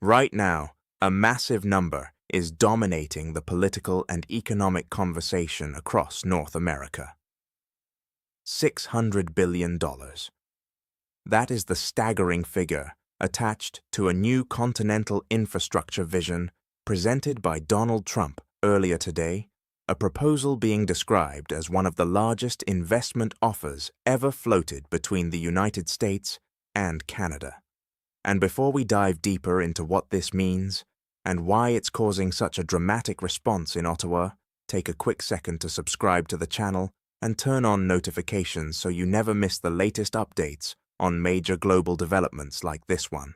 Right now, a massive number is dominating the political and economic conversation across North America. $600 billion. That is the staggering figure attached to a new continental infrastructure vision presented by Donald Trump earlier today, a proposal being described as one of the largest investment offers ever floated between the United States and Canada. And before we dive deeper into what this means and why it's causing such a dramatic response in Ottawa, take a quick second to subscribe to the channel and turn on notifications so you never miss the latest updates on major global developments like this one.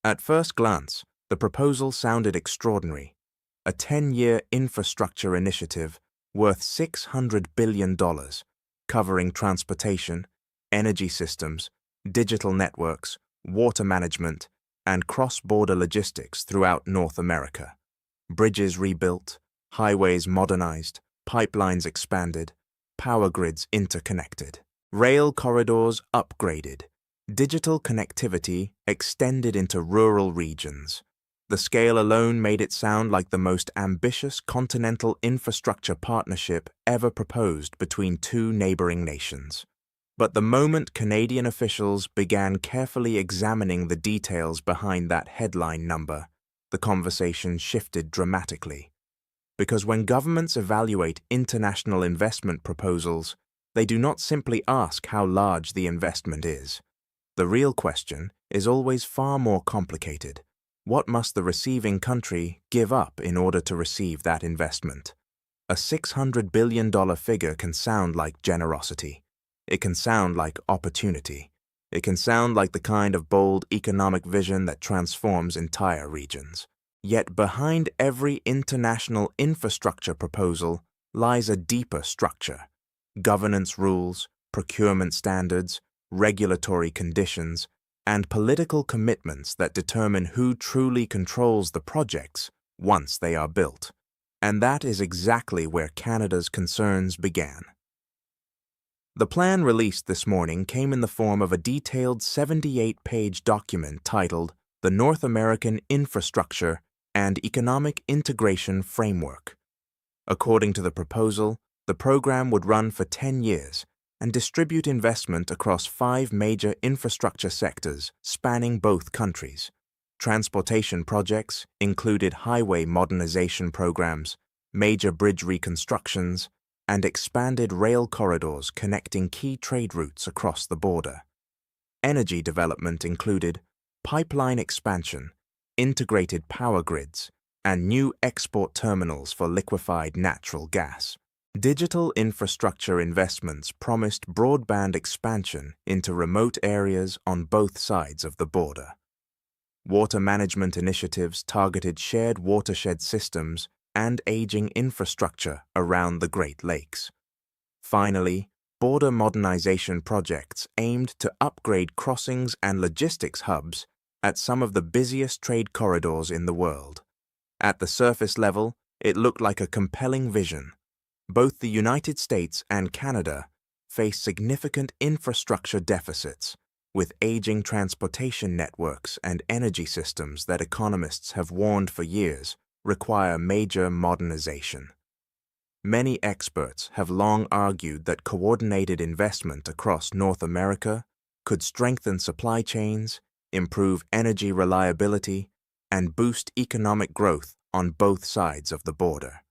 At first glance, the proposal sounded extraordinary. A 10-year infrastructure initiative worth $600 billion, covering transportation, energy systems, digital networks, water management, and cross-border logistics throughout North America. Bridges rebuilt, highways modernized, pipelines expanded, power grids interconnected, rail corridors upgraded, digital connectivity extended into rural regions. The scale alone made it sound like the most ambitious continental infrastructure partnership ever proposed between two neighboring nations. But the moment Canadian officials began carefully examining the details behind that headline number, the conversation shifted dramatically. Because when governments evaluate international investment proposals, they do not simply ask how large the investment is. The real question is always far more complicated. What must the receiving country give up in order to receive that investment? A $600 billion figure can sound like generosity. It can sound like opportunity. It can sound like the kind of bold economic vision that transforms entire regions. Yet behind every international infrastructure proposal lies a deeper structure. Governance rules, procurement standards, regulatory conditions, and political commitments that determine who truly controls the projects once they are built. And that is exactly where Canada's concerns began. The plan released this morning came in the form of a detailed 78-page document titled The North American Infrastructure and Economic Integration Framework. According to the proposal, the program would run for 10 years and distribute investment across 5 major infrastructure sectors spanning both countries. Transportation projects included highway modernization programs, major bridge reconstructions, and expanded rail corridors connecting key trade routes across the border. Energy development included pipeline expansion, integrated power grids, and new export terminals for liquefied natural gas. Digital infrastructure investments promised broadband expansion into remote areas on both sides of the border. Water management initiatives targeted shared watershed systems and aging infrastructure around the Great Lakes. Finally, border modernization projects aimed to upgrade crossings and logistics hubs at some of the busiest trade corridors in the world. At the surface level, it looked like a compelling vision. Both the United States and Canada face significant infrastructure deficits, with aging transportation networks and energy systems that economists have warned for years require major modernization. Many experts have long argued that coordinated investment across North America could strengthen supply chains, improve energy reliability, and boost economic growth on both sides of the border.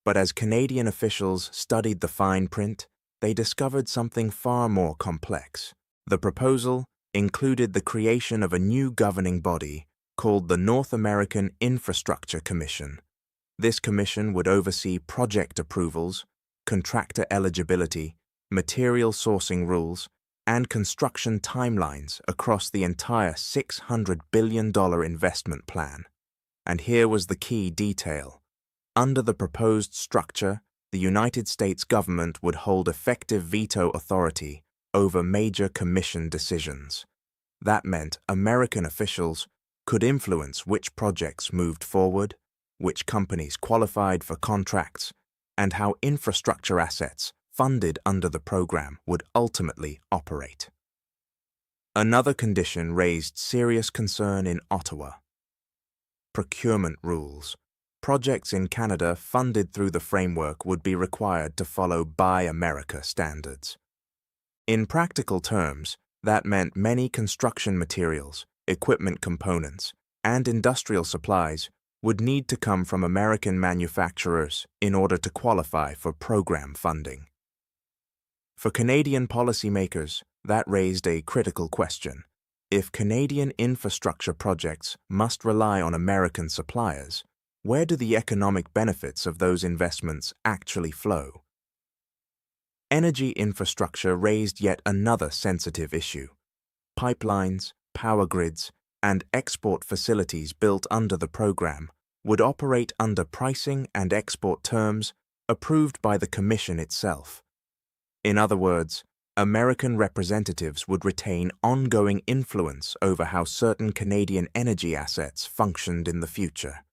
But as Canadian officials studied the fine print, they discovered something far more complex. The proposal included the creation of a new governing body called the North American Infrastructure Commission. This commission would oversee project approvals, contractor eligibility, material sourcing rules, and construction timelines across the entire $600 billion investment plan. And here was the key detail. Under the proposed structure, the United States government would hold effective veto authority over major commission decisions. That meant American officials could influence which projects moved forward, which companies qualified for contracts, and how infrastructure assets funded under the program would ultimately operate. Another condition raised serious concern in Ottawa: procurement rules. Projects in Canada funded through the framework would be required to follow Buy America standards. In practical terms, that meant many construction materials, equipment components, and industrial supplies would need to come from American manufacturers in order to qualify for program funding. For Canadian policymakers, that raised a critical question. If Canadian infrastructure projects must rely on American suppliers, where do the economic benefits of those investments actually flow? Energy infrastructure raised yet another sensitive issue. Pipelines, power grids, and export facilities built under the program would operate under pricing and export terms approved by the Commission itself. In other words, American representatives would retain ongoing influence over how certain Canadian energy assets functioned in the future.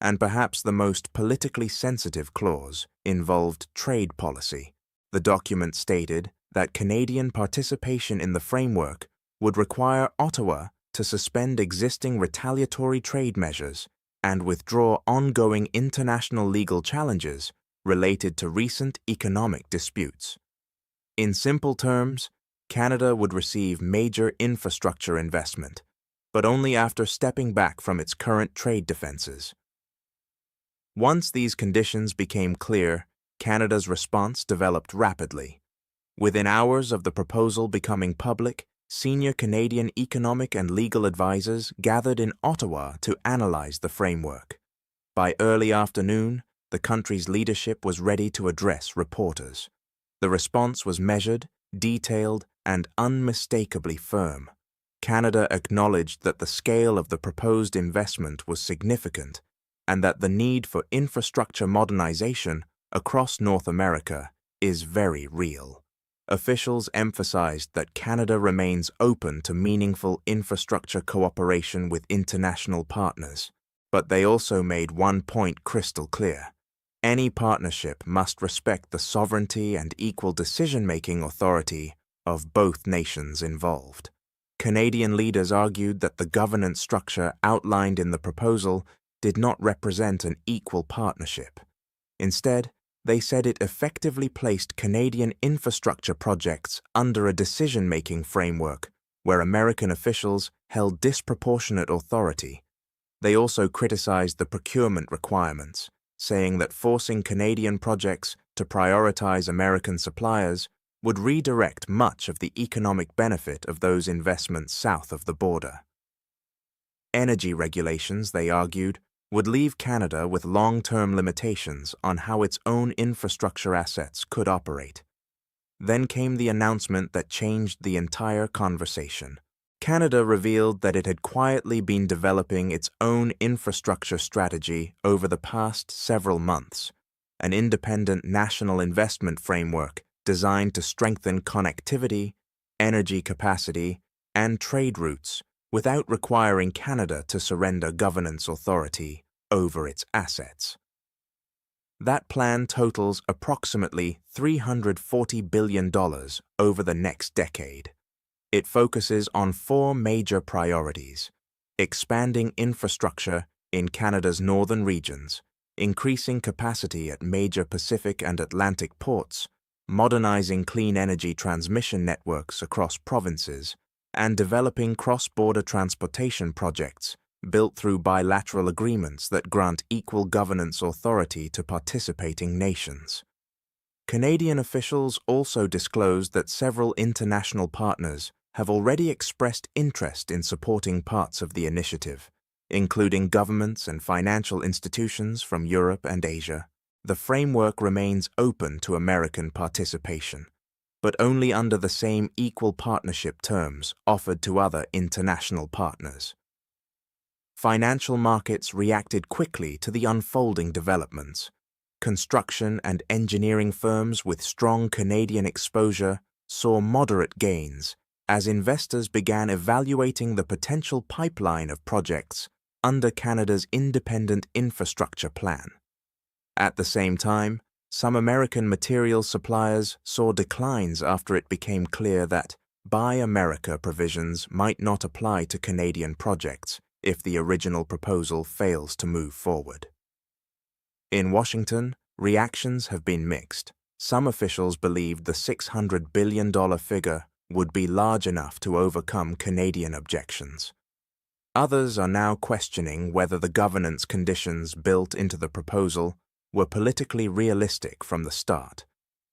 And perhaps the most politically sensitive clause involved trade policy. The document stated that Canadian participation in the framework would require Ottawa to suspend existing retaliatory trade measures and withdraw ongoing international legal challenges related to recent economic disputes. In simple terms, Canada would receive major infrastructure investment, but only after stepping back from its current trade defenses. Once these conditions became clear, Canada's response developed rapidly. Within hours of the proposal becoming public, senior Canadian economic and legal advisors gathered in Ottawa to analyze the framework. By early afternoon, the country's leadership was ready to address reporters. The response was measured, detailed, and unmistakably firm. Canada acknowledged that the scale of the proposed investment was significant and that the need for infrastructure modernization across North America is very real. Officials emphasized that Canada remains open to meaningful infrastructure cooperation with international partners, but they also made one point crystal clear. Any partnership must respect the sovereignty and equal decision-making authority of both nations involved. Canadian leaders argued that the governance structure outlined in the proposal did not represent an equal partnership. Instead, they said it effectively placed Canadian infrastructure projects under a decision-making framework where American officials held disproportionate authority. They also criticized the procurement requirements, saying that forcing Canadian projects to prioritize American suppliers would redirect much of the economic benefit of those investments south of the border. Energy regulations, they argued, would leave Canada with long-term limitations on how its own infrastructure assets could operate. Then came the announcement that changed the entire conversation. Canada revealed that it had quietly been developing its own infrastructure strategy over the past several months, an independent national investment framework designed to strengthen connectivity, energy capacity, and trade routes without requiring Canada to surrender governance authority over its assets. That plan totals approximately $340 billion over the next decade. It focuses on 4 major priorities: expanding infrastructure in Canada's northern regions, increasing capacity at major Pacific and Atlantic ports, modernizing clean energy transmission networks across provinces, and developing cross-border transportation projects built through bilateral agreements that grant equal governance authority to participating nations. Canadian officials also disclosed that several international partners have already expressed interest in supporting parts of the initiative, including governments and financial institutions from Europe and Asia. The framework remains open to American participation, but only under the same equal partnership terms offered to other international partners. Financial markets reacted quickly to the unfolding developments. Construction and engineering firms with strong Canadian exposure saw moderate gains as investors began evaluating the potential pipeline of projects under Canada's independent infrastructure plan. At the same time, some American materials suppliers saw declines after it became clear that Buy America provisions might not apply to Canadian projects if the original proposal fails to move forward. In Washington, reactions have been mixed. Some officials believed the $600 billion figure would be large enough to overcome Canadian objections. Others are now questioning whether the governance conditions built into the proposal were politically realistic from the start.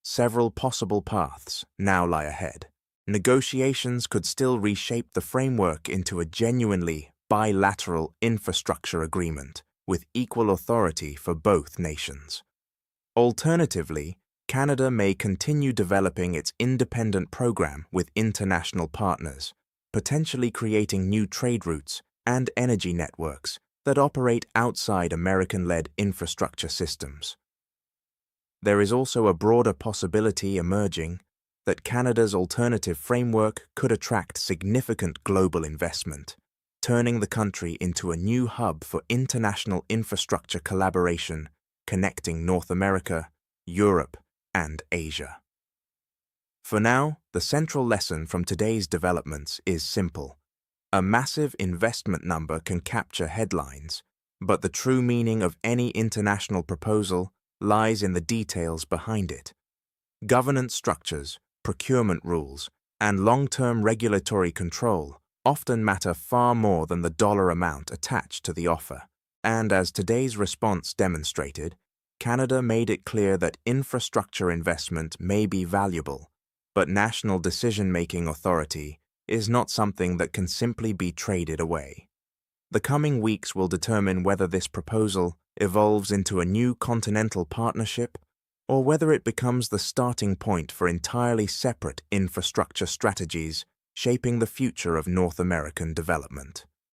Several possible paths now lie ahead. Negotiations could still reshape the framework into a genuinely bilateral infrastructure agreement with equal authority for both nations. Alternatively, Canada may continue developing its independent program with international partners, potentially creating new trade routes and energy networks that operate outside American-led infrastructure systems. There is also a broader possibility emerging that Canada's alternative framework could attract significant global investment, turning the country into a new hub for international infrastructure collaboration connecting North America, Europe, and Asia. For now, the central lesson from today's developments is simple. A massive investment number can capture headlines, but the true meaning of any international proposal lies in the details behind it. Governance structures, procurement rules, and long-term regulatory control often matter far more than the dollar amount attached to the offer. And as today's response demonstrated, Canada made it clear that infrastructure investment may be valuable, but national decision-making authority is not something that can simply be traded away. The coming weeks will determine whether this proposal evolves into a new continental partnership or whether it becomes the starting point for entirely separate infrastructure strategies shaping the future of North American development.